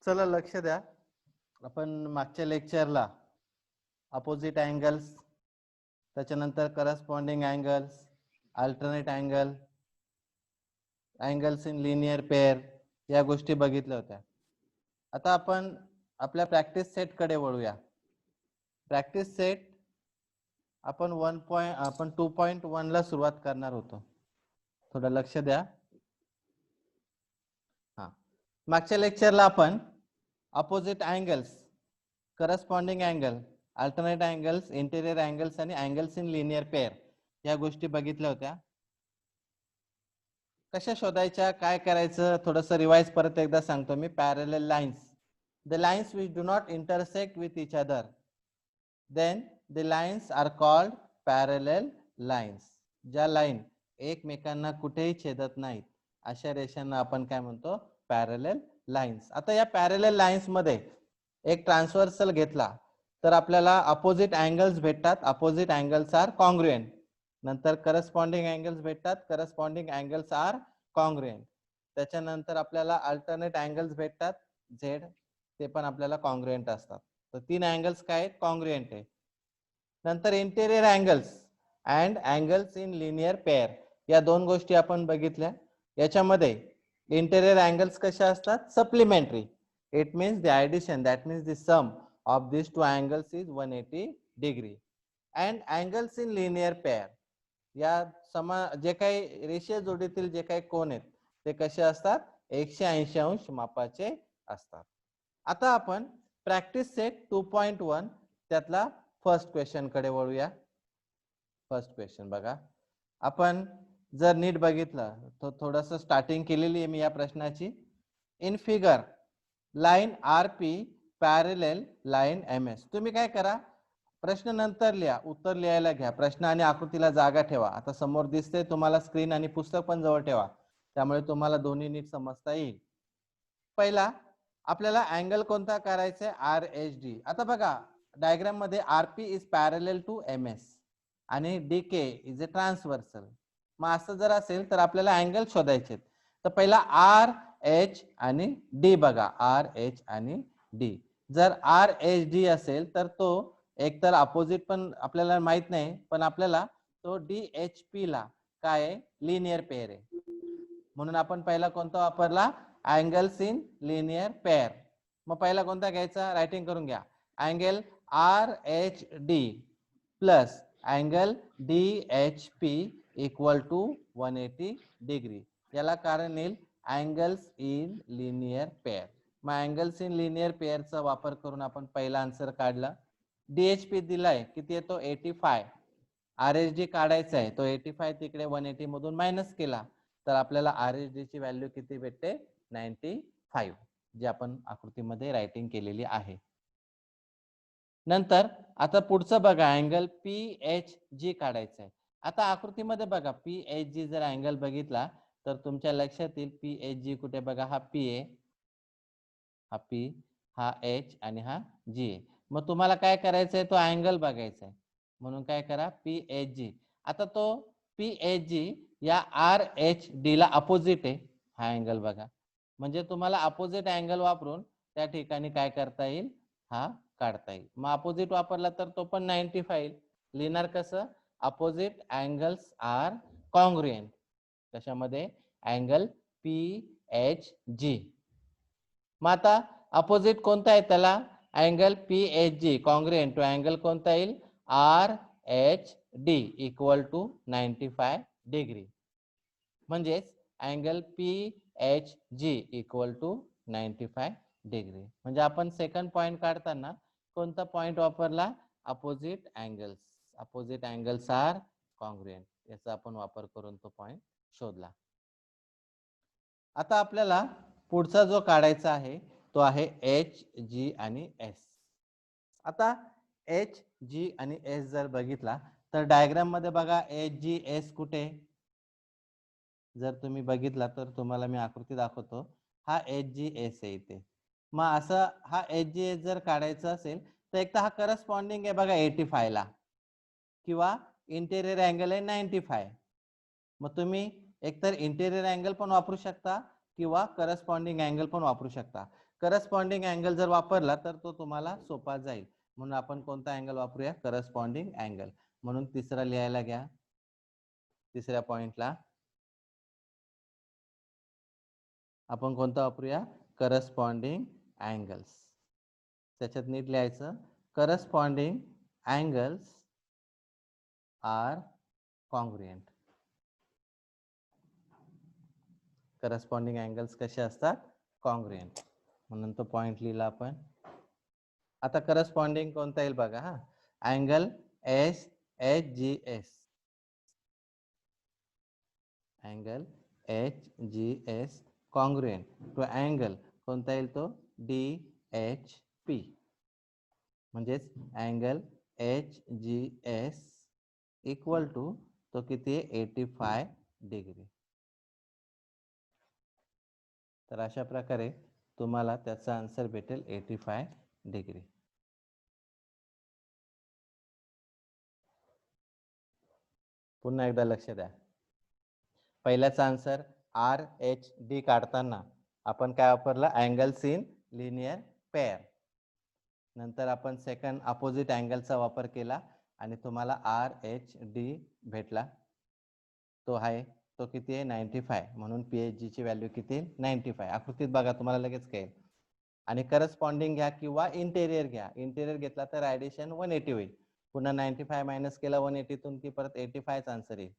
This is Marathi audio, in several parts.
चला लक्ष द्या. आपण मागच्या लेक्चरला अपोजिट अँगल्स, त्याच्यानंतर corresponding angles, alternate angle, angles in linear pair या गोष्टी बघितल्या होत्या. आता आपण आपल्या प्रॅक्टिस सेट कडे वळूया. प्रॅक्टिस सेट आपण 2.1 ला सुरुवात करणार होतो. थोडं लक्ष द्या. मागच्या लेक्चरला आपण opposite angles, corresponding angle, alternate angles, interior angles आणि अँगल्स इन लिनियर पेअर या गोष्टी बघितल्या होत्या. कशा शोधायच्या, काय करायचं, थोडंसं रिवाइज परत एकदा सांगतो मी. Parallel lines, the lines which do not intersect with each other, then the lines are called parallel lines. ज्या लाईन एकमेकांना कुठेही छेदत नाहीत अशा रेषांना आपण काय म्हणतो, पॅरलल लाईन्स. आता या पॅरलल लाईन्स मध्ये एक ट्रान्सव्हर्सल घेतला तर आपल्याला अपोजिट अँगल्स भेटतात. Opposite angles are congruent. नंतर करस्पॉन्डिंग अँगल्स भेटतात. Corresponding angles are congruent. त्याच्यानंतर आपल्याला अल्टरनेट अँगल्स भेटतात, झेड, ते पण आपल्याला कॉन्ग्रुएंट असतात. तर 3 अँगल्स काय आहेत, कॉन्ग्रुएंट आहे. नंतर interior angles and angles in linear pair या 2 गोष्टी आपण बघितल्या. याच्यामध्ये इंटेरियर अँगल्स कशा असतात, supplementary. It means the addition, that means the sum of this 2 angles is 180 degree. And angles in linear pair या जे काही रेषीय जोडीतील जे काही कोन आहेत ते कसे असतात, 180 अंश मापाचे असतात. आता आपण प्रॅक्टिस सेट 2.1 त्यातला फर्स्ट क्वेश्चन कडे वळूया. फर्स्ट क्वेश्चन बघा. आपण जर नीट बघितलं तर थोडंसं स्टार्टिंग केलेली आहे मी या प्रश्नाची. In figure line R P parallel line M S. तुम्ही काय करा, प्रश्न नंतर लिहा, उत्तर लिहायला घ्या. प्रश्न आणि आकृतीला जागा ठेवा. आता समोर दिसते तुम्हाला स्क्रीन, आणि पुस्तक पण जवळ ठेवा, त्यामुळे तुम्हाला दोन्ही नीट समजता येईल. पहिला आपल्याला अँगल कोणता करायचा आहे, आर एच डी. आता बघा डायग्राम मध्ये RP is parallel to M S आणि डीके इज अ ट्रान्सव्हर्सल. मग असं जर असेल तर आपल्याला अँगल शोधायचे. तर पहिला आर एच आणि डी बघा, आर एच आणि डी. जर आर एच डी असेल तर तो एकतर अपोजिट पण आपल्याला माहित नाही, पण आपल्याला तो डी एच पी ला काय आहे, लिनियर पेअर आहे. म्हणून आपण पहिला कोणता वापरला, अँगल्स इन लिनियर पेअर. मग पहिला कोणता घ्यायचा, रायटिंग करून घ्या. Angle R H D plus angle D H P equal to 180 degree. याला कारण येईल अँगल्स इन लिनियर पेअर. मग अँगल्स इन लिनियर पेअरचा वापर करून आपण पहिला आन्सर काढला. डीएचपी दिलाय किती येतो, 85. आर एच डी काढायचा आहे, तो 85 तिकडे 180 मधून मायनस केला तर आपल्याला आर एच डी ची व्हॅल्यू किती भेटते, 95, जी आपण आकृतीमध्ये रायटिंग केलेली आहे. नंतर आता पुढचं बघा, अँगल पी एच जी काढायचा आहे. आता आकृतीमध्ये बघा पी एच जी जर अँगल बघितला तर तुमच्या लक्षात येईल पी एच जी कुठे बघा, हा पी आहे, हा पी, हा एच आणि हा जी आहे. मग तुम्हाला काय करायचं आहे, तो अँगल बघायचा आहे. म्हणून काय करा, पी एच जी. आता तो पी एच जी या आर एच डी ला अपोजिट आहे, हा अँगल बघा. म्हणजे तुम्हाला अपोजिट अँगल वापरून त्या ठिकाणी काय करता येईल, हा काढता येईल. मग अपोजिट वापरला तर तो पण 95 लिहिणार कसं, अपोजिट अँगल्स आर कॉन्ग्रुएंट. कशामध्ये, अँगल पी एच जी. मग आता अपोजिट कोणता आहे त्याला, angle P H G congruent to angle कोणता येईल, R H D equal to 95 degree. म्हणजेच angle P H G equal to 95 degree. म्हणजे आपण सेकंड पॉइंट काढताना कोणता पॉइंट वापरला, opposite angles. Opposite angles are congruent याचा आपण वापर करून तो पॉइंट शोधला. आता आपल्याला पुढचा जो काढायचा आहे तो आहे एच जी आणि एस. आता एच जी आणि एस जर बघितला तर डायग्राम मध्ये बघा एच जी एस कुठे, जर तुम्ही बघितला तर तुम्हाला मी आकृती दाखवतो, हा एच जी एस आहे इथे. मग असं हा एच जी एस जर काढायचा असेल तर एक तर हा करस्पॉन्डिंग आहे बघा 85 ला, किंवा इंटेरियर अँगल आहे 95. मग तुम्ही एकतर इंटेरियर अँगल पण वापरू शकता किंवा करस्पॉन्डिंग अँगल पण वापरू शकता. करस्पॉन्डिंग अँगल जर वापरला तर तो तुम्हाला सोपा जाईल. म्हणून आपण कोणता अँगल वापरूया? Corresponding angle. म्हणून तिसरा लिहायला घ्या. तिसऱ्या पॉइंटला आपण कोणता वापरूया? Corresponding angles. त्याच्यात नीट लिहायचं, corresponding angles are congruent. Corresponding angles कसे असतात? कॉन्ग्रुएंट. म्हणून तो पॉइंट लिहिला आपण. आता करस्पॉन्डिंग कोणता येईल बघा. हा, angle HGS. Angle HGS congruent to angle कोणता येईल? तो DHP. म्हणजेच अँगल HGS इक्वल टू तो किती आहे? 85 डिग्री. तर अशा प्रकारे तुम्हाला त्याचा आन्सर भेटेल 85 डिग्री. पुन्हा एकदा लक्ष द्या. पहिल्याचा आन्सर RHD काढताना आपण काय वापरला? Angles in linear pair. नंतर आपण सेकंड अपोजिट अँगलचा वापर केला आणि तुम्हाला RHD भेटला. तो आहे, तो किती आहे? 95. म्हणून PHG ची व्हॅल्यू किती आहे? 95. आकृतीत बघा, तुम्हाला लगेच कळेल. आणि करस्पॉन्डिंग घ्या किंवा इंटेरियर घ्या. इंटेरियर घेतला तर ऍडिशन 180 होईल. पुन्हा 95 मायनस केला 180 तून की परत 85 चा आन्सर येईल.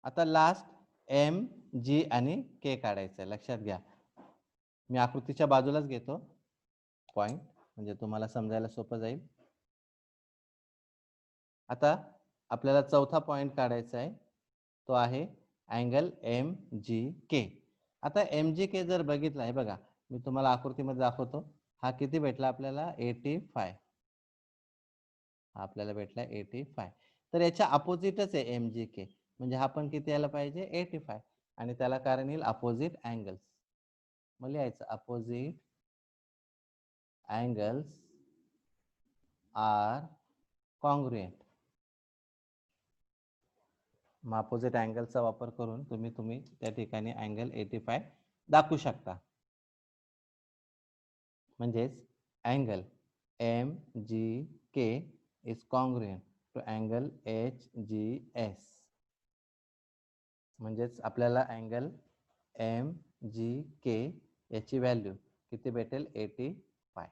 आता लास्ट MG आणि K काढायचं. लक्षात घ्या, मी आकृतीच्या बाजूलाच घेतो पॉइंट, म्हणजे तुम्हाला समजायला सोपं जाईल. आता आपल्याला चौथा पॉइंट काढायचा आहे, तो आहे अँगल MGK. आता MGK जर बघितला आहे बघा, मी तुम्हाला आकृतीमध्ये दाखवतो. हा किती भेटला आपल्याला? 85. आपल्याला भेटला 85. तर याच्या अपोजिटच आहे MGK. म्हणजे हा पण किती यायला पाहिजे? 85. आणि त्याला कारण येईल अपोजिट अँगल्स. मग लिहायचं अपोजिट अँगल्स आर कॉन्ग्रुएंट. मग अपोजिट अँगलचा वापर करून तुम्ही त्या ठिकाणी अँगल 85 दाखवू शकता. म्हणजेच angle MGK is congruent to angle HGS. म्हणजेच आपल्याला अँगल MGK याची व्हॅल्यू किती भेटेल? 85.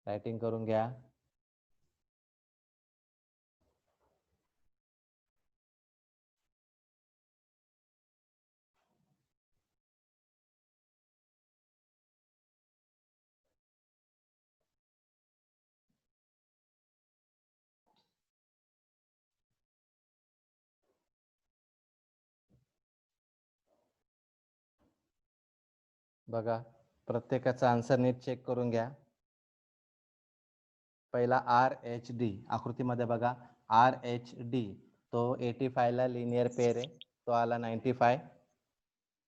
रायटिंग करून घ्या. बघा, प्रत्येकाचा आन्सर नीट चेक करून घ्या. पहिला RHD आकृतीमध्ये बघा, RHD तो 85 ला लिनियर पेअर आहे, तो आला 95.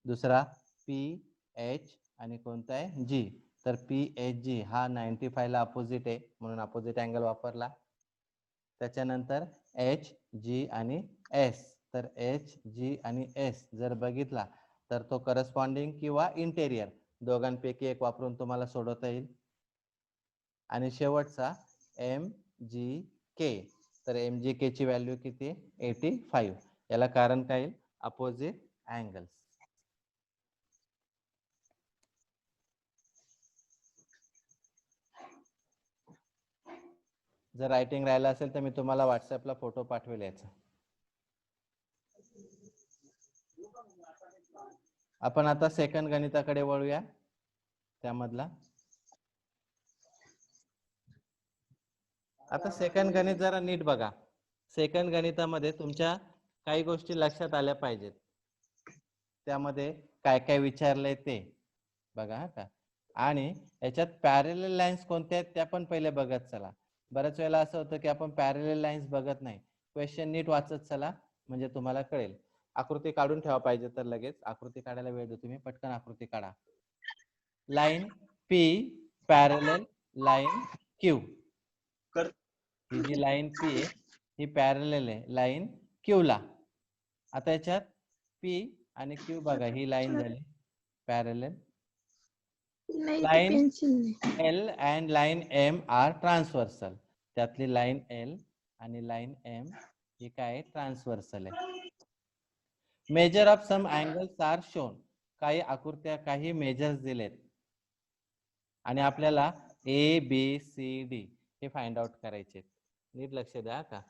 दुसरा PH आणि कोणता आहे? G. तर PHG हा 95 ला अपोजिट आहे, म्हणून अपोजिट अँगल वापरला. त्याच्यानंतर HG आणि S. तर HG आणि S जर बघितला तर तो करस्पॉन्डिंग किंवा इंटेरियर दोघांपैकी एक वापरून तुम्हाला सोडवता येईल. आणि शेवटचा MGK. तर MGK ची व्हॅल्यू किती? 85. याला कारण काय येईल? Opposite angles. जर रायटिंग राहिला असेल तर मी तुम्हाला व्हॉट्सअपला फोटो पाठवेल याचा. आपण आता सेकंड गणिताकडे वळूया. त्यामधला आता सेकंड गणित जरा नीट बघा. सेकंड गणितामध्ये तुमच्या काही गोष्टी लक्षात आल्या पाहिजेत. त्यामध्ये काय काय विचारलंय ते बघा का. आणि याच्यात पॅरलल लाईन्स कोणत्या आहेत त्या पण पहिले बघत चला. बऱ्याच वेळेला असं होतं की आपण पॅरलल लाईन्स बघत नाही. क्वेश्चन नीट वाचत चला, म्हणजे तुम्हाला कळेल. आकृती काढून ठेवा पाहिजे तर लगेच. आकृती काढायला वेळ देतो मी, पटकन आकृती काढा. Line P parallel line Q. ही जी लाईन P आहे ही पॅरलल आहे लाईन क्यू ला. आता याच्यात पी आणि क्यू बघा, ही लाईन झाली parallel. Line L and line M are transversal. त्यातली लाईन एल आणि लाईन एम ही काय ट्रान्सव्हर्सल आहे. Measure of some angles are shown. काही आकृत्या, काही मेजर्स दिलेत आणि आपल्याला ए बी सी डी हे फाइंड आउट करायचे. नीट लक्ष द्या का.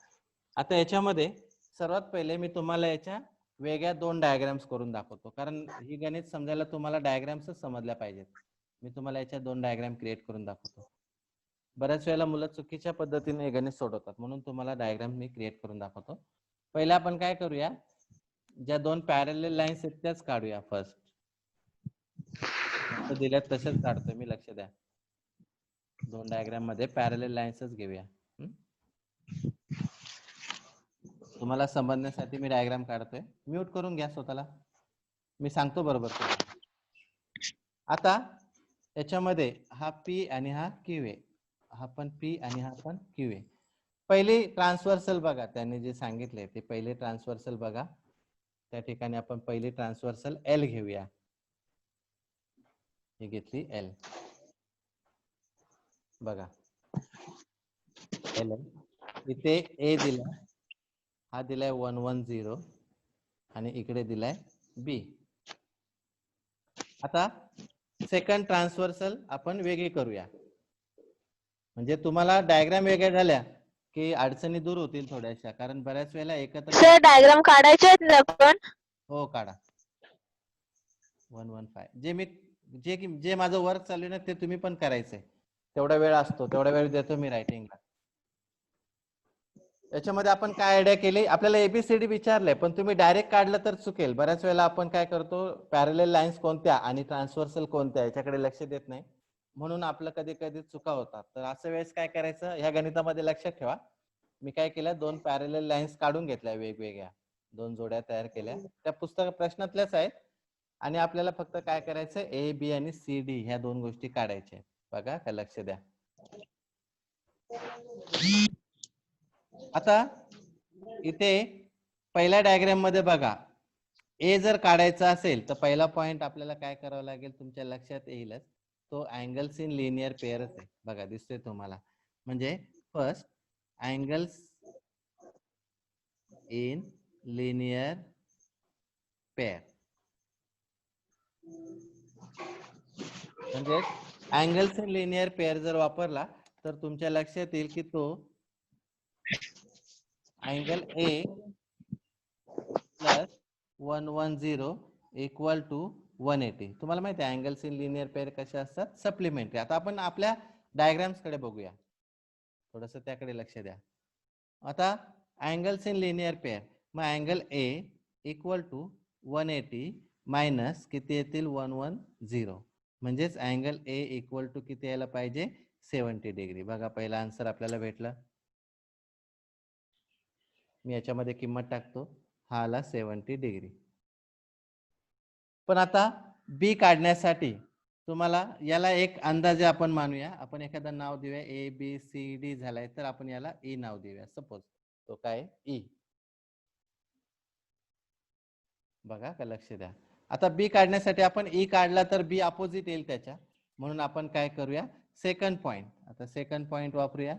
आता याच्यामध्ये सर्वात पहिले मी तुम्हाला याच्या वेगळ्या 2 डायग्राम्स करून दाखवतो, कारण ही गणित समजायला तुम्हाला डायग्राम्सच समजल्या पाहिजेत. मी तुम्हाला याच्या 2 डायग्राम क्रिएट करून दाखवतो. बऱ्याच वेळेला मुलं चुकीच्या पद्धतीने हे गणित सोडवतात, म्हणून तुम्हाला डायग्राम मी क्रिएट करून दाखवतो. पहिले आपण काय करूया, ज्या 2 पॅरलल लाईन्स आहेत त्याच काढूया फर्स्ट. दिल्यात तसेच काढतोय मी, लक्ष द्या. 2 डायग्राम मध्ये पॅरलल लाईन्सच घेऊया. तुम्हाला समजण्यासाठी मी डायग्राम काढतोय. म्यूट करून घ्या स्वतःला, मी सांगतो बरोबर तुम्हाला. आता याच्यामध्ये हा पी आणि हा क्यू आहे, हा पण पी आणि हा पण क्यू आहे. पहिली ट्रान्सव्हर्सल बघा, त्यांनी जे सांगितले ते पहिले ट्रान्सव्हर्सल बघा. त्या ठिकाणी आपण पहिली ट्रान्सव्हर्सल एल घेऊया. ही घेतली एल बघा, एल. इथे ए दिला, हा दिलाय 110 आणि इकडे दिलाय बी. आता सेकंड ट्रान्सव्हर्सल आपण वेगळी करूया, म्हणजे तुम्हाला डायग्राम वेगळ्या झाल्या की अडचणी दूर होतील थोड्याशा, कारण बऱ्याच वेळेला एकत्र. सर डायग्राम काढायचे आहेत ना पण? हो काढा. 115 जे माझं वर्क चालू आहे ना ते तुम्ही पण करायचंय. तेवढा वेळ असतो, तेवढा वेळ देतो मी रायटिंगला. याच्यामध्ये आपण काय आयडिया केली, आपल्याला एबीसीडी विचारलंय पण तुम्ही डायरेक्ट काढलं तर चुकेल. बऱ्याच वेळेला आपण काय करतो, पॅरलल लाईन्स कोणत्या आणि ट्रान्सव्हर्सल कोणत्या याच्याकडे लक्ष देत नाही, म्हणून आपलं कधी कधी चुका होतात. तर असं वेळेस काय करायचं, ह्या गणितामध्ये लक्षात ठेवा. मी काय केलं, 2 पॅरलल लाईन्स काढून घेतल्या, वेगवेगळ्या 2 जोड्या तयार केल्या, त्या पुस्तक प्रश्नातल्याच आहेत. आणि आपल्याला फक्त काय करायचं, ए बी आणि सी डी ह्या 2 गोष्टी काढायच्या. बघा का, लक्ष द्या. आता इथे पहिल्या डायग्राम मध्ये बघा, ए जर काढायचा असेल तर पहिला पॉइंट आपल्याला काय करावं लागेल, तुमच्या लक्षात येईलच, तो अँगल्स इन लिनियर पेअरच आहे. बघा दिसतोय तुम्हाला, म्हणजे first angles in linear pair. म्हणजे अँगल्स इन लिनियर पेअर जर वापरला तर तुमच्या लक्षात येईल की तो angle A plus 110 equal to 180. तुम्हाला माहिती आहे अँगल्स इन लिनियर पेअर कशा असतात, सप्लिमेंटरी. आता आपण आपल्या डायग्राम्स कडे बघूया, थोडस त्याकडे लक्ष द्या. आता अँगल्स इन लिनियर पेअर, मग angle A equal to 180 minus किती येतील 110, म्हणजेच अँगल ए इक्वल टू किती यायला पाहिजे 70 डिग्री. बघा पहिला आन्सर आपल्याला भेटला. मी याच्यामध्ये किंमत टाकतो, हा आला 70 डिग्री. पण आता बी काढण्यासाठी तुम्हाला याला एक अंदाजे आपण मानूया, आपण एखादा नाव देऊया, ए बी सी डी झालाय तर आपण याला ई नाव देऊया. सपोज तो काय ई. बघा का, लक्ष द्या. आता बी काढण्यासाठी आपण ई काढला तर बी अपोजिट येईल त्याच्या, म्हणून आपण काय करूया, सेकंड पॉइंट. आता सेकंड पॉइंट वापरूया.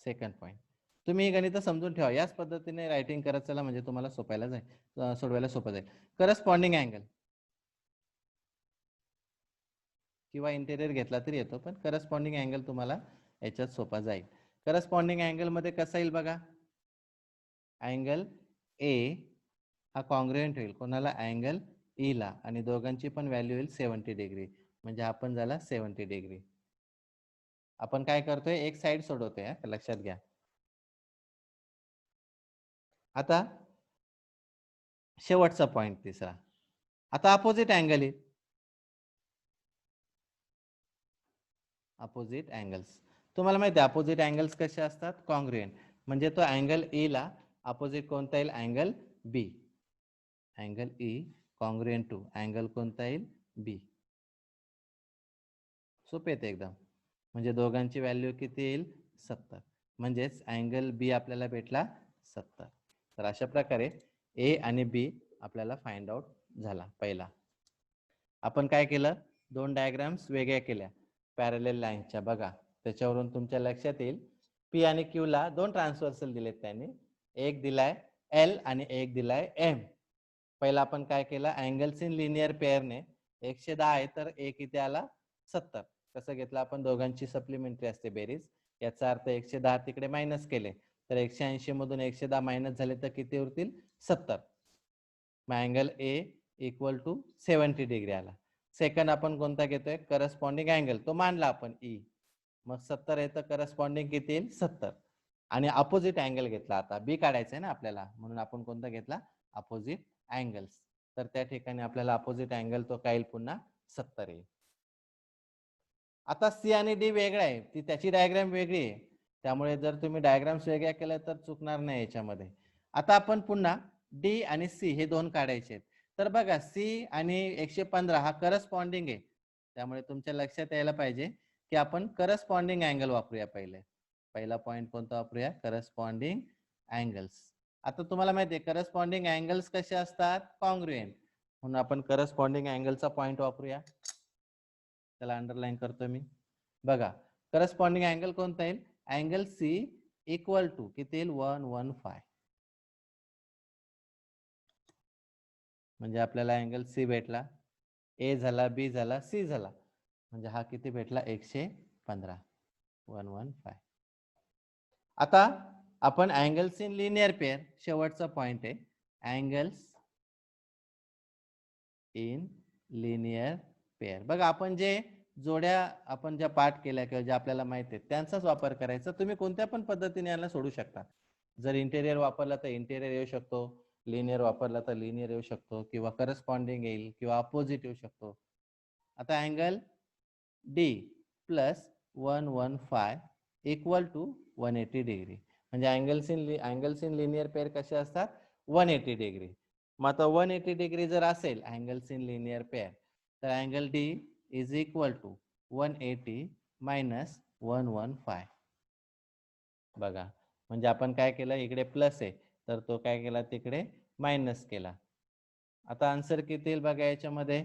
सेकंड पॉइंट तुम्ही गणित समजून ठेवा, याच पद्धतीने रायटिंग करत चला, म्हणजे तुम्हाला सोपायला जाईल, सोडवायला सोपं जाईल. करस्पॉन्डिंग अँगल किंवा इंटेरियर घेतला तरी येतो, पण करस्पॉन्डिंग अँगल तुम्हाला याच्यात सोपा जाईल. करस्पॉन्डिंग अँगल मध्ये कसं येईल बघा, अँगल ए हा कॉन्ग्रुएंट होईल कोणाला, अँगल ई ला, आणि दोघांची पण व्हॅल्यू येईल 70 डिग्री, म्हणजे आपण झाला 70 डिग्री. आपण काय करतोय, एक साइड सोडवतोय, लक्षात घ्या. आता शेवटचा पॉइंट तिसरा, आता अपोजिट अँगल येईल. अपोजिट अँगल्स तुम्हाला माहिती आहे, अपोजिट अँगल्स कसे असतात, कॉन्ग्रुएंट. म्हणजे तो अँगल ए ला अपोजिट कोणता येईल, angle B. Angle E congruent to angle कोणता येईल, बी. सोपे येते एकदम, म्हणजे दोघांची व्हॅल्यू किती येईल 70. म्हणजेच अँगल बी आपल्याला भेटला 70. तर अशा प्रकारे ए आणि बी आपल्याला फाइंड आउट झाला. पहिला आपण काय केलं, दोन डायग्राम्स वेगळ्या केल्या पॅरलल लाईन्सच्या. बघा त्याच्यावरून तुमच्या लक्षात येईल पी आणि क्यू ला दोन ट्रान्सव्हर्सल दिलेत त्यांनी, एक दिलाय एल आणि एक दिलाय एम. पहिला आपण काय केलं, अँगल्स इन लिनियर पेअरने 110 आहे तर एक इथे आला 70. कसं घेतलं आपण, दोघांची सप्लिमेंटरी असते बेरीज. याचा अर्थ 110 तिकडे मायनस केले तर 180 मधून 110 मायनस झाले तर किती उरतील, 70. मग angle A equal to 70 degree आला. सेकंड आपण कोणता घेतोय, करस्पॉन्डिंग अँगल, तो मानला आपण ई. मग 70 आहे तर करस्पॉन्डिंग किती येईल, 70. आणि अपोजिट अँगल घेतला, आता बी काढायचा आहे ना आपल्याला, म्हणून आपण कोणता घेतला, अपोजिट अँगल्स. तर त्या ठिकाणी आपल्याला अपोजिट अँगल तो काय येईल, पुन्हा 70 येईल. आता सी आणि डी वेगळा आहे, ती त्याची डायग्राम वेगळी आहे, त्यामुळे जर तुम्ही डायग्राम्स वेगळ्या केल्या तर चुकणार नाही याच्यामध्ये. आता आपण पुन्हा डी आणि सी हे दोन काढायचे आहेत. तर बघा सी आणि 115 हा करस्पॉन्डिंग आहे, त्यामुळे तुमच्या लक्षात यायला पाहिजे की आपण करस्पॉन्डिंग अँगल वापरूया. पहिला पॉइंट कोणता वापरूया, करस्पॉन्डिंग अँगल्स. आता तुम्हाला माहिती आहे करस्पॉन्डिंग अँगल्स कसे असतात, कॉन्ग्रुएंट, म्हणून आपण करस्पॉन्डिंग अँगलचा पॉइंट वापरूया. त्याला अंडरलाईन करतो मी. बघा करस्पॉन्डिंग अँगल कोणता येईल, अँगल सी इक्वल टू किती येईल, 115. म्हणजे आपल्याला अँगल सी भेटला, ए झाला, बी झाला, सी झाला, म्हणजे हा किती भेटला, 115, 115. आता आपण अँगल्स इन लिनियर पेअर, शेवटचा पॉइंट आहे, अँगल्स इन लिनियर पेअर. बघा आपण जे जोड्या आपण ज्या पाठ केल्या किंवा ज्या आपल्याला माहित आहेत त्यांचाच वापर करायचा. तुम्ही कोणत्या पण पद्धतीने याला सोडू शकता. जर इंटेरियर वापरला तर इंटेरियर येऊ शकतो, लिनियर वापरला तर लिनियर येऊ शकतो, किंवा करस्पॉन्डिंग येईल, किंवा अपोजिट येऊ शकतो. आता angle D plus 115 equal to 180 degree, म्हणजे अँगल्स इन लिनियर पेअर कसे असतात, 180 डिग्री. मग आता 180 डिग्री जर असेल अँगल्स इन लिनियर पेअर, तर angle D is equal to 180 minus 115. बघा म्हणजे आपण काय केलं, इकडे प्लस आहे तर तो काय केला, तिकडे मायनस केला. आता आन्सर किती येईल बघा याच्यामध्ये,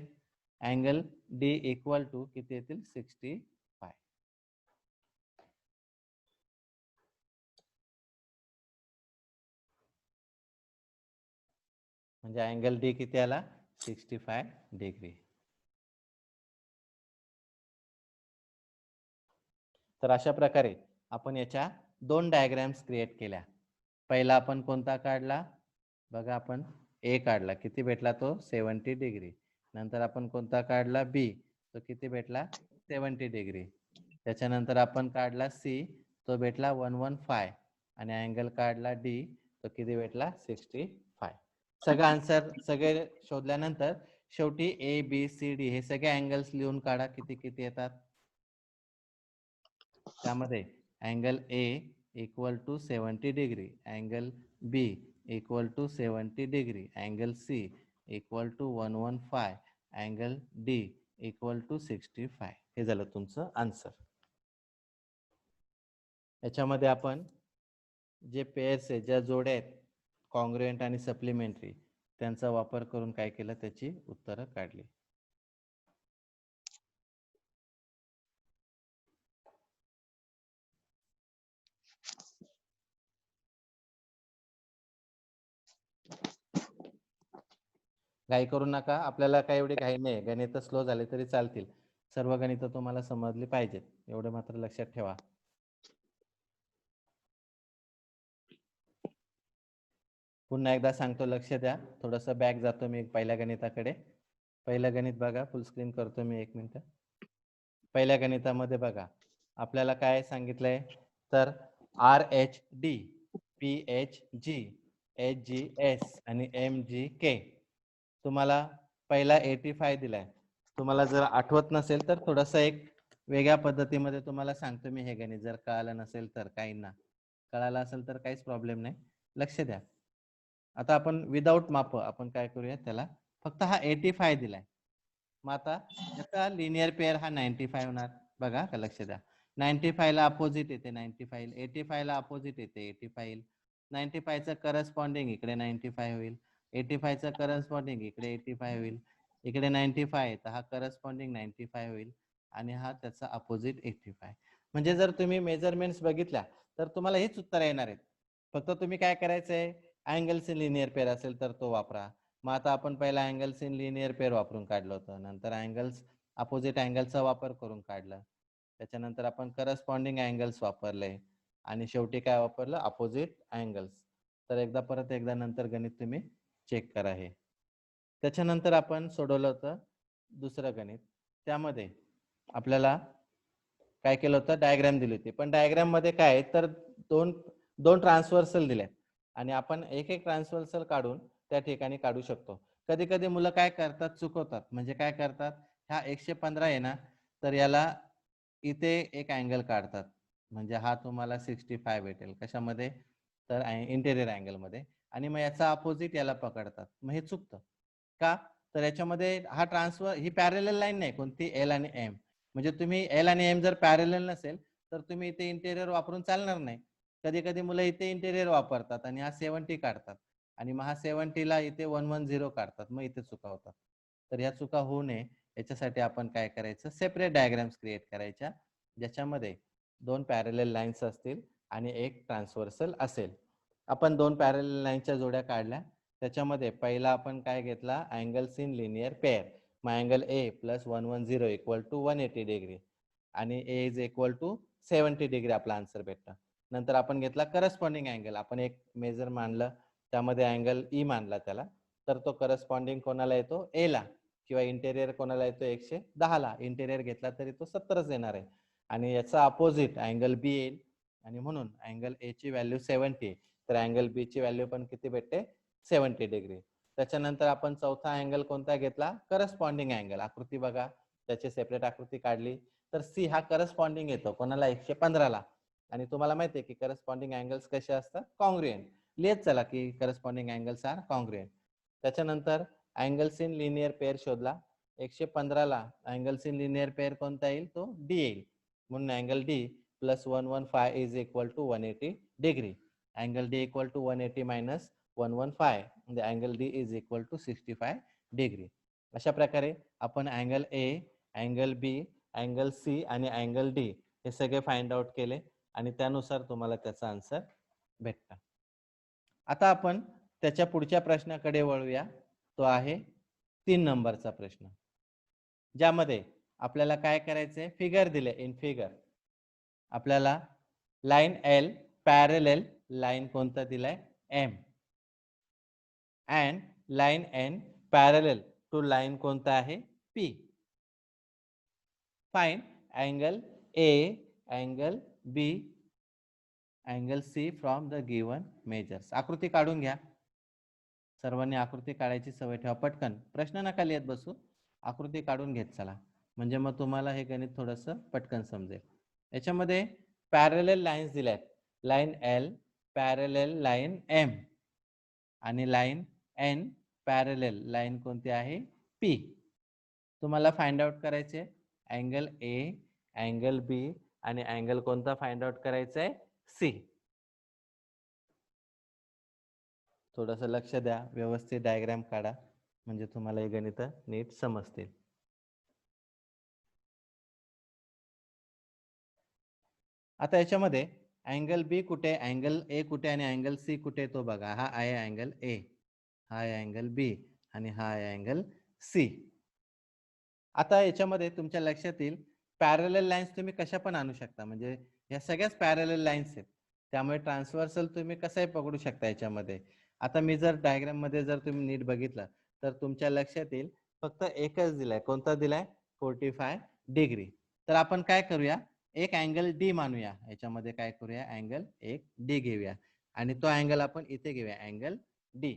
अँगल डी इक्वल टू किती येतील, 65. म्हणजे अँगल डी किती आला, 65 डिग्री. तर अशा प्रकारे आपण याच्या दोन डायग्राम्स क्रिएट केल्या. पहिला आपण कोणता काढला, बघा आपण ए काढला, किती भेटला तो, 70 डिग्री. नंतर आपण कोणता काढला, बी, तो किती भेटला, 70 डिग्री. त्याच्यानंतर आपण काढला सी, तो भेटला 115, आणि अँगल काढला डी, तो किती भेटला, 65. सगळं आन्सर सगळे शोधल्यानंतर शेवटी ए बी सी डी हे सगळे अँगल्स लिहून काढा, किती किती येतात. त्यामध्ये angle A equal to 70 degree, angle B equal to 70 degree, angle C equal to 115, angle D equal to 65. हे झालं तुमचं आन्सर. याच्यामध्ये आपण जे पेअर्स आहेत, ज्या जोड्या आहेत कॉन्ग्रुएंट आणि सप्लिमेंटरी, त्यांचा वापर करून काय केलं, त्याची उत्तरं काढली. घाई करू नका, आपल्याला काय एवढी घाई नाही, गणित स्लो झाले तरी चालतील, सर्व गणित तुम्हाला समजली पाहिजेत, एवढं मात्र लक्षात ठेवा. पुन्हा एकदा सांगतो, लक्ष द्या, थोडस बॅक जातो मी पहिल्या गणिताकडे. पहिलं गणित बघा, फुल स्क्रीन करतो मी, 1 मिनिट. पहिल्या गणितामध्ये बघा आपल्याला काय सांगितलंय, तर R H D, P H G, H G S आणि एम जी के, तुम्हाला पहिला 85 दिलाय. तुम्हाला जर आठवत नसेल तर थोडस एक वेगळ्या पद्धतीमध्ये तुम्हाला सांगतो मी हे गणित, जर कळालं नसेल तर. काहींना कळालं असेल तर काहीच प्रॉब्लेम नाही, लक्ष द्या. आता आपण विदाऊट माप आपण काय करूया, त्याला फक्त हा 85 दिलाय. मग आता याचा लिनियर पेअर हा 95 होणार. बघा का, लक्ष द्या, 95 ला अपोजिट येते 95, 85 ला अपोजिट येते 85, 95 चं करस्पॉन्डिंग इकडे 95 होईल, 85 चं करस्पॉन्डिंग इकडे 85 होईल, इकडे 95 तर हा करस्पॉन्डिंग 95 होईल आणि हा त्याचा अपोजिट 85. म्हणजे जर तुम्ही मेजरमेंट्स बघितल्या तर तुम्हाला हेच उत्तर येणार आहेत. फक्त तुम्ही काय करायचंय, अँगल्स इन लिनियर पेअर असेल तर तो वापरा. मग आता आपण पहिला अँगल्स इन लिनियर पेअर वापरून काढलं होतं, नंतर अँगल्स अपोजिट अँगलचा वापर करून काढलं, त्याच्यानंतर आपण करस्पॉन्डिंग अँगल्स वापरले आणि शेवटी काय वापरलं, अपोजिट अँगल्स. तर एकदा परत एकदा नंतर गणित तुम्ही चेक करा हे. त्याच्यानंतर आपण सोडवलं होतं दुसरं गणित. त्यामध्ये आपल्याला काय केलं होतं, डायग्राम दिली होती. पण डायग्राम मध्ये काय आहे तर दोन दोन ट्रान्सव्हर्सल दिले आणि आपण एक एक ट्रान्सव्हर्सल काढून त्या ठिकाणी काढू शकतो. कधी कधी मुलं काय करतात, चुकवतात. म्हणजे काय करतात, हा 115 आहे ना, तर याला इथे एक अँगल काढतात, म्हणजे हा तुम्हाला 65 भेटेल. कशामध्ये, तर इंटेरियर अँगल मध्ये. आणि मग याचा अपोजिट याला पकडतात. मग हे चुकतं का, तर याच्यामध्ये हा ट्रान्सफर ही पॅरेलल लाईन नाही कोणती, एल आणि एम. म्हणजे तुम्ही एल आणि एम जर पॅरेलल नसेल तर तुम्ही इथे इंटेरियर वापरून चालणार नाही. कधी कधी मुलं इथे इंटेरियर वापरतात आणि हा 70 काढतात आणि मग हा 70 ला इथे 110 काढतात, मग इथे चुका होतात. तर या चुका होऊ नये याच्यासाठी आपण काय करायचं, सेपरेट डायग्राम्स क्रिएट करायच्या, ज्याच्यामध्ये दोन पॅरेलल लाईन्स असतील आणि एक ट्रान्सव्हर्सल असेल. आपण दोन पॅरेलल लाईनच्या जोड्या काढल्या. त्याच्यामध्ये पहिला आपण काय घेतला, अँगल्स इन लिनियर पेअर. मग angle A plus 110 equal to 180 degree आणि A is equal to 70 degree आपला आन्सर भेटला. नंतर आपण घेतला करस्पॉन्डिंग अँगल. आपण एक मेजर मानलं, त्यामध्ये अँगल ई मानला त्याला, तर तो करस्पॉन्डिंग कोणाला येतो, ए ला. किंवा इंटेरियर कोणाला येतो 110 ला. इंटेरियर घेतला तरी तो 70च येणार आहे. आणि याचा अपोजिट अँगल बी येईल आणि म्हणून अँगल ए ची व्हॅल्यू 70, तर अँगल बी ची व्हॅल्यू पण किती भेटते, 70 डिग्री. त्याच्यानंतर आपण चौथा अँगल कोणता घेतला, करस्पॉन्डिंग अँगल. आकृती बघा, त्याची सेपरेट आकृती काढली तर सी हा करस्पॉन्डिंग येतो कोणाला, 115 ला. आणि तुम्हाला माहिती आहे की करस्पॉन्डिंग अँगल्स कसे असतात, कॉन्ग्रुएंट. लिहित चला की करस्पॉन्डिंग अँगल्स आर कॉन्ग्रुएंट. त्याच्यानंतर अँगल्स इन लिनियर पेअर शोधला. 115 ला अँगल्स इन लिनियर पेअर कोणता येईल, तो डी येईल. म्हणून angle D plus 115 is equal to 180 degree. Angle D equal to 180 minus 115 म्हणजे angle D is equal to 65 degree. अशा प्रकारे आपण angle A, angle B, angle C आणि अँगल डी हे सगळे फाइंड आउट केले आणि त्यानुसार तुम्हाला त्याचा आन्सर भेटला. आता आपण त्याच्या पुढच्या प्रश्नाकडे वळूया. तो आहे 3 नंबरचा प्रश्न, ज्यामध्ये आपल्याला काय करायचंय, फिगर दिले. इन फिगर आपल्याला लाईन एल पॅरेलल लाईन कोणता दिलाय, M, and line N parallel to line कोणता आहे, P. Find angle A, angle B, angle C from the given measures. आकृती काढून घ्या. सर्वांनी आकृती काढायची सवय ठेवा. पटकन प्रश्न नका लिहित बसू, आकृती काढून घेत चला, म्हणजे मग तुम्हाला हे गणित थोडंसं पटकन समजेल. याच्यामध्ये पॅरेलल लाईन्स दिल्यात. Line L parallel line M आणि लाईन एन पॅरेलल लाईन कोणती आहे, पी. तुम्हाला फाइंड आउट करायचे अँगल ए, अँगल बी आणि अँगल कोणता फाइंड आउट करायचा आहे, सी. थोडंसं लक्ष द्या, व्यवस्थित डायग्राम काढा, म्हणजे तुम्हाला हे गणित नीट समजतील. आता याच्यामध्ये अँगल बी कुठे, अँगल ए कुठे आणि अँगल सी कुठे तो बघा. हा आहे अँगल ए, हा आहे अँगल बी आणि हा आहे अँगल सी. आता याच्यामध्ये तुमच्या लक्षात येईल, पॅरेलल लाईन्स तुम्ही कशा पण आणू शकता, म्हणजे या सगळ्याच पॅरेलल लाईन्स आहेत, त्यामुळे ट्रान्सव्हर्सल तुम्ही कसंही पकडू शकता याच्यामध्ये. आता मी जर डायग्राम मध्ये जर तुम्ही नीट बघितलं तर तुमच्या लक्षात येईल फक्त एकच दिलाय. कोणता दिलाय, 45 डिग्री. तर आपण काय करूया, एक अँगल डी मानूया. याच्यामध्ये काय करूया, अँगल एक डी घेऊया आणि तो अँगल आपण इथे घेऊया, अँगल डी.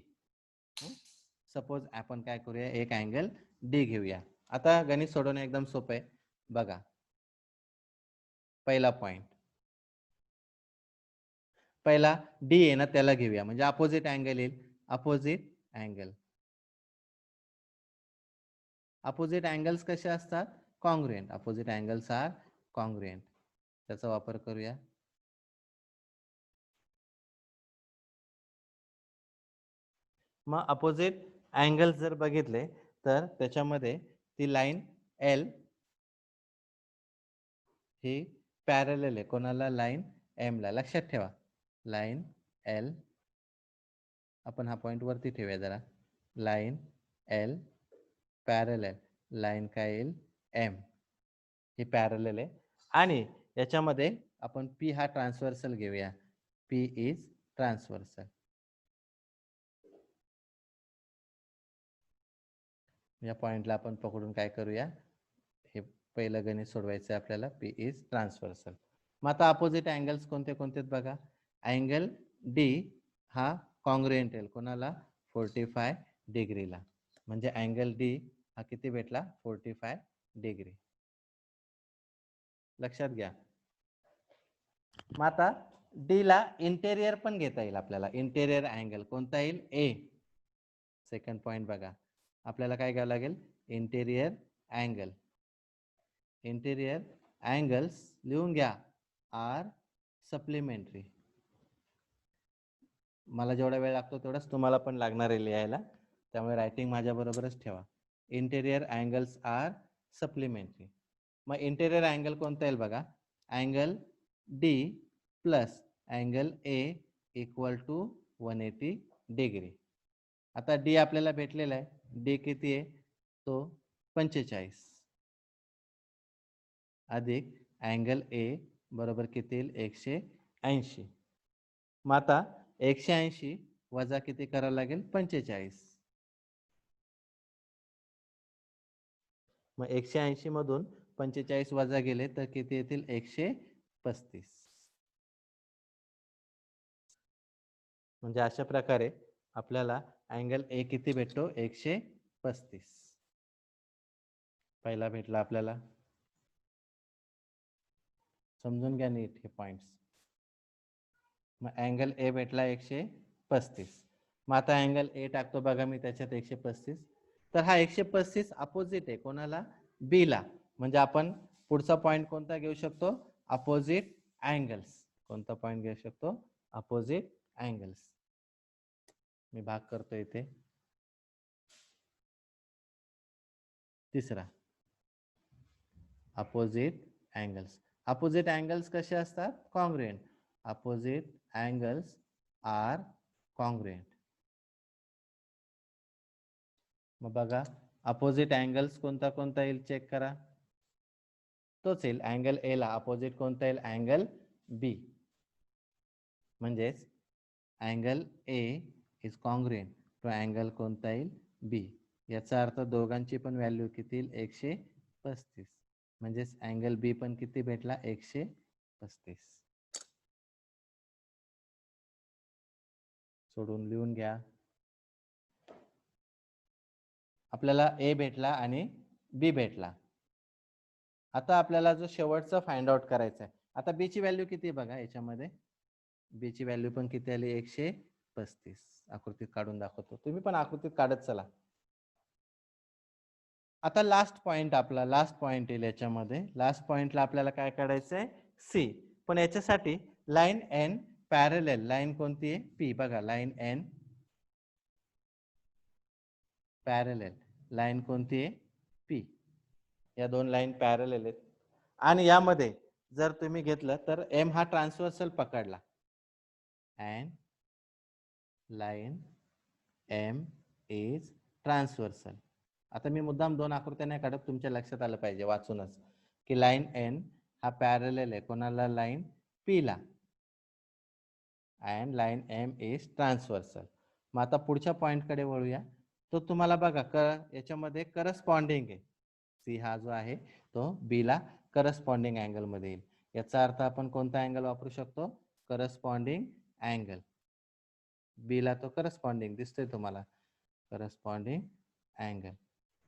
सपोज आपण काय करूया, एक अँगल डी घेऊया. आता गणित सोडवणं एकदम सोपं आहे बघा. पहिला पॉइंट, पहिला डी आहे ना, त्याला घेऊया, म्हणजे अपोजिट अँगल येईल. अपोजिट अँगल, अपोजिट अँगल्स कसे असतात, congruent. Opposite angles are congruent. त्याचा वापर करूया. मग अपोजिट अँगल जर बघितले तर त्याच्यामध्ये ती लाईन एल ही पॅरलल आहे कोणाला, लाईन एम ला. लक्षात ठेवा, लाईन एल, आपण हा पॉइंट वरती ठेवूया जरा, लाईन एल पॅरलल लाईन काय येईल, एम, ही पॅरलल आहे. आणि याच्यामध्ये आपण पी हा ट्रान्सव्हर्सल घेऊया, पी इज ट्रान्सव्हर्सल. या पॉइंटला आपण पकडून काय करूया, हे पहिलं गणित सोडवायचं आपल्याला, पी इज ट्रान्सव्हर्सल. मग आता अपोजिट अँगल्स कोणते कोणते बघा. अँगल डी हा कॉन्ग्रुएंट येईल कोणाला, 45 डिग्रीला. म्हणजे अँगल डी हा किती भेटला, 45 डिग्री. लक्षात घ्या. मग आता डी ला इंटेरियर पण घेता येईल आपल्याला. इंटेरियर अँगल कोणता येईल, ए. सेकंड पॉइंट बघा, आपल्याला काय घ्यावं लागेल, इंटेरियर अँगल. इंटेरियर अँगल्स लिहून घ्या, आर सप्लिमेंटरी. मला जेवढा वेळ लागतो तेवढाच तुम्हाला पण लागणार आहे लिहायला, त्यामुळे रायटिंग माझ्या बरोबरच ठेवा. Interior angles are supplementary. मग इंटेरियर अँगल कोणता येईल बघा, angle D plus angle A equal to 180 degree. आता डी आपल्याला भेटलेला आहे, डी किती आहे, तो 45 अधिक अँगल ए बरोबर किती येईल, 180. मग आता 180 वजा किती करावं लागेल, 45. मग 180 मधून 45 वजा गेले तर किती येतील, 135. म्हणजे अशा प्रकारे आपल्याला अँगल ए किती भेटतो, 135. पहिला भेटला आपल्याला. समजून घ्या नीट हे पॉइंट्स. मग अँगल ए भेटला 135. मग आता अँगल ए टाकतो बघा मी त्याच्यात 135. तर हा 135 अपोजिट आहे कोणाला, बी ला. म्हणजे आपण पुढचा पॉइंट कोणता घेऊ शकतो, अपोजिट अँगल्स. कोणता पॉइंट घेऊ शकतो, अपोजिट अँगल्स. मी भाग करतो इथे. तिसरा, अपोजिट अँगल्स. अपोजिट अँगल्स कसे असतात, congruent. Opposite angles are congruent. मग बघा अपोजिट अँगल्स कोणता कोणता येईल, चेक करा. तोच येईल अँगल ए ला. अपोजिट कोणता येईल, अँगल बी. म्हणजेच angle A is congruent to angle कोणता येईल, बी. याचा अर्थ दोघांची पण व्हॅल्यू किती येईल, 135. म्हणजेच अँगल बी पण किती भेटला, 135. सोडून लिहून घ्या. आपल्याला ए भेटला आणि बी भेटला. आता आपल्याला जो शेवटचा फाइंड आउट करायचा आहे. आता बी ची व्हॅल्यू किती आहे बघा याच्यामध्ये, बी ची व्हॅल्यू पण किती आली, 135. आकृतीत काढून दाखवतो, तुम्ही पण आकृतीत काढत चला. आता लास्ट पॉइंट, आपला लास्ट पॉइंट येईल याच्यामध्ये. लास्ट पॉइंटला आपल्याला काय काढायचंय, सी. पण याच्यासाठी लाईन एन पॅरलल, लाईन कोणती आहे, पी. बघा लाईन एन पॅरलल, लाईन कोणती आहे, पी. या दोन लाईन पॅरलल आहेत. आणि यामध्ये जर तुम्ही घेतलं तर एम हा ट्रान्सव्हर्सल पकडला, and line M is transversal. आता मी मुद्दाम दोन आकृत्या नाही काढत, तुमच्या लक्षात आलं पाहिजे वाचूनच, की लाईन एन हा पॅरलल आहे कोणाला, लाईन पी ला. And line M is transversal. मग आता पुढच्या पॉइंट कडे वळूया. तो तुम्हाला बघा याच्यामध्ये करस्पॉन्डिंग आहे. सी हा जो आहे तो बी ला करस्पॉन्डिंग अँगल मध्ये येईल. याचा अर्थ आपण कोणता अँगल वापरू शकतो, करस्पॉन्डिंग अँगल. बी ला तो करस्पॉन्डिंग दिसतोय तुम्हाला, करस्पॉन्डिंग अँगल.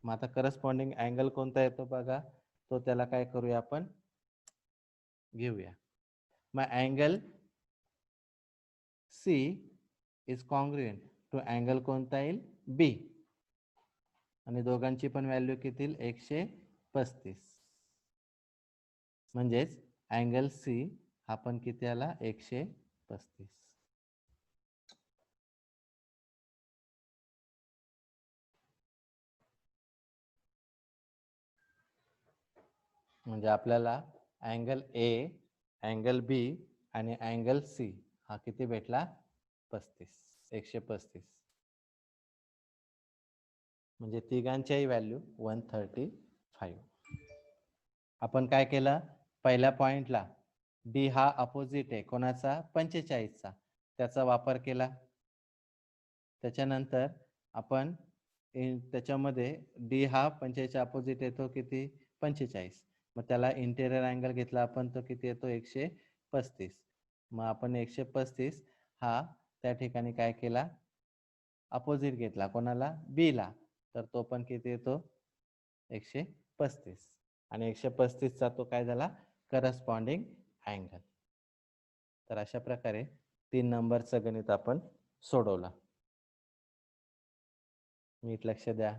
मग आता करस्पॉन्डिंग अँगल कोणता येतो बघा, तो त्याला काय करूया आपण, घेऊया. मग angle C is congruent to angle कोणता येईल, बी. आणि दोघांची पण व्हॅल्यू किती, 135. म्हणजेच अँगल सी हा पण किती आला 135. म्हणजे आपल्याला अँगल ए, अँगल बी आणि अँगल सी हा किती भेटला 135. म्हणजे तिघांच्याही व्हॅल्यू 135. आपण काय केलं, पहिल्या पॉइंटला डी हा अपोजिट आहे कोणाचा 45चा, त्याचा वापर केला. त्याच्यानंतर आपण त्याच्यामध्ये डी हा 45च्या अपोजिट येतो किती 45. मग त्याला इंटेरियर अँगल घेतला आपण, तो किती येतो 135. मग आपण 135 हा त्या ठिकाणी काय केला, अपोजिट घेतला कोणाला बी ला, तर तो पण किती येतो 135. आणि 135चा तो काय झाला करस्पॉन्डिंग अँगल. तर अशा प्रकारे 3 नंबरचं गणित आपण सोडवला. नीट लक्ष द्या.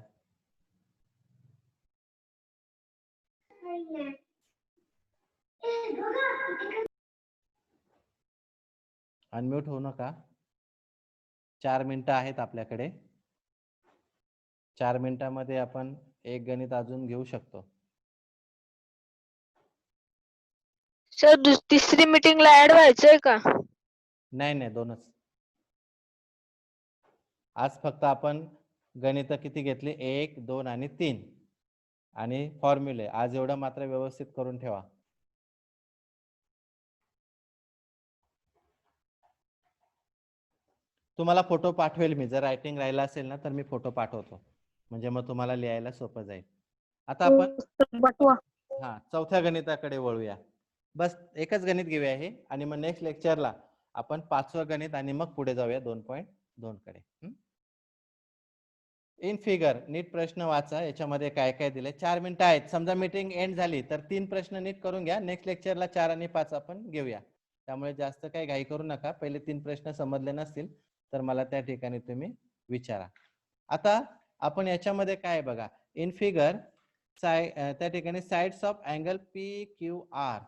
अनम्यूट होऊ नका. 4 मिनिटं आहेत आपल्याकडे. 4 मिनिटांमध्ये आपण एक गणित अजून घेऊ शकतो. सर तिसरी मीटिंगला ऍड व्हायचंय का? नाही 2च. आज फक्त आपण गणित किती घेतली 1, 2 आणि 3 आणि फॉर्म्युले. आज एवढं मात्र व्यवस्थित करून ठेवा. तुम्हाला फोटो पाठवेल मी, जर रायटिंग राहिला असेल ना तर मी फोटो पाठवतो, म्हणजे मग तुम्हाला लिहायला सोपं जाईल. आता आपण चौथ्या गणिताकडे वळूया. बस एकच गणित घेऊया हे, आणि मग नेक्स्ट लेक्चरला आपण 5वं गणित आणि मग पुढे जाऊया 2.2 कडे. इन फिगर नीट प्रश्न वाचा, याच्यामध्ये काय काय दिले. 4 मिनिटं आहेत. समजा मीटिंग एंड झाली तर 3 प्रश्न नीट करून घ्या. नेक्स्ट लेक्चरला 4 आणि 5 आपण घेऊया. त्यामुळे जास्त काही घाई करू नका. पहिले 3 प्रश्न समजले नसतील तर मला त्या ठिकाणी तुम्ही विचारा. आता आपण याच्यामध्ये काय बघा, इन फिगर त्या ठिकाणी sides of angle P Q R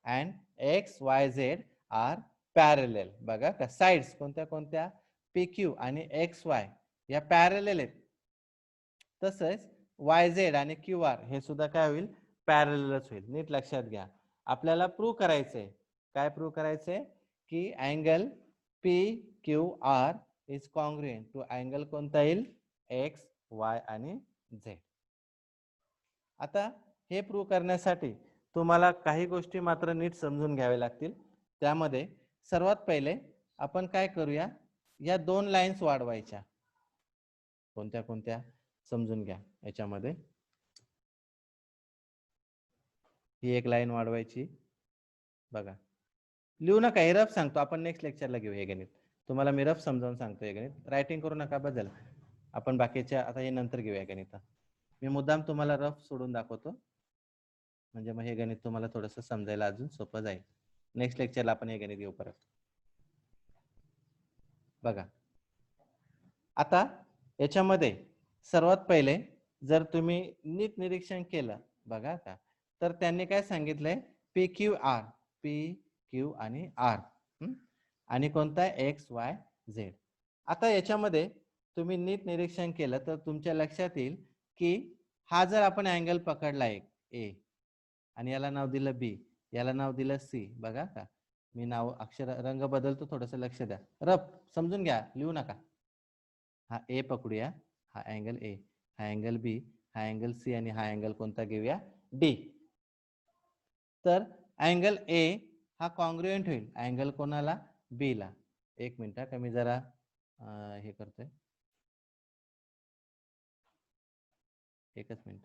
and X Y Z are parallel. बघा का, साइड्स कोणत्या कोणत्या, पी क्यू आणि एक्स वाय या पॅरलल आहेत. तसंच वाय झेड आणि क्यू आर हे सुद्धा काय होईल, पॅरललच होईल. नीट लक्षात घ्या. आपल्याला प्रूव्ह करायचंय, काय प्रूव्ह करायचंय, की angle P Q R is congruent to angle कोणता येईल, एक्स वाय आणि झेड. आता हे प्रूव्ह करण्यासाठी तुम्हाला काही गोष्टी मात्र नीट समजून घ्याव्या लागतील. त्यामध्ये सर्वात पहिले आपण काय करूया, या 2 लाईन्स वाढवायच्या. कोणत्या कोणत्या समजून घ्या. याच्यामध्ये ही एक लाईन वाढवायची. बघा, लिहू नका, हे रफ सांगतो, आपण नेक्स्ट लेक्चरला घेऊ हे गणित. तुम्हाला मी रफ समजावून सांगतो हे गणित, रायटिंग करू नका. बदल आपण बाकीच्या आता हे नंतर घेऊया गणित. मी मुद्दाम तुम्हाला रफ सोडून दाखवतो, म्हणजे मग हे गणित तुम्हाला थोडंसं समजायला अजून सोपं जाईल. नेक्स्ट लेक्चरला आपण हे गणित घेऊ परत. बघा, आता याच्यामध्ये सर्वात पहिले जर तुम्ही नीट निरीक्षण केलं, बघा का, तर त्यांनी काय सांगितलंय, P Q R, P Q आणि आर, आणि कोणता एक्स वाय झेड. आता याच्यामध्ये तुम्ही नीट निरीक्षण केलं तर तुमच्या लक्षात येईल की हा जर आपण अँगल पकडला एक ए आणि याला नाव दिलं बी, याला नाव दिलं सी. बघा का, मी नाव अक्षर रंग बदलतो, थोडंसं लक्ष द्या. रफ समजून घ्या, लिहू नका. हा ए पकडूया, हा अँगल ए, हा अँगल बी, हा अँगल सी आणि हा अँगल कोणता घेऊया, डी. तर अँगल ए हा कॉन्ग्रुएंट होईल अँगल कोणाला, बी ला. एक मिनिट का मी जरा हे करतोय, एकच मिनिट.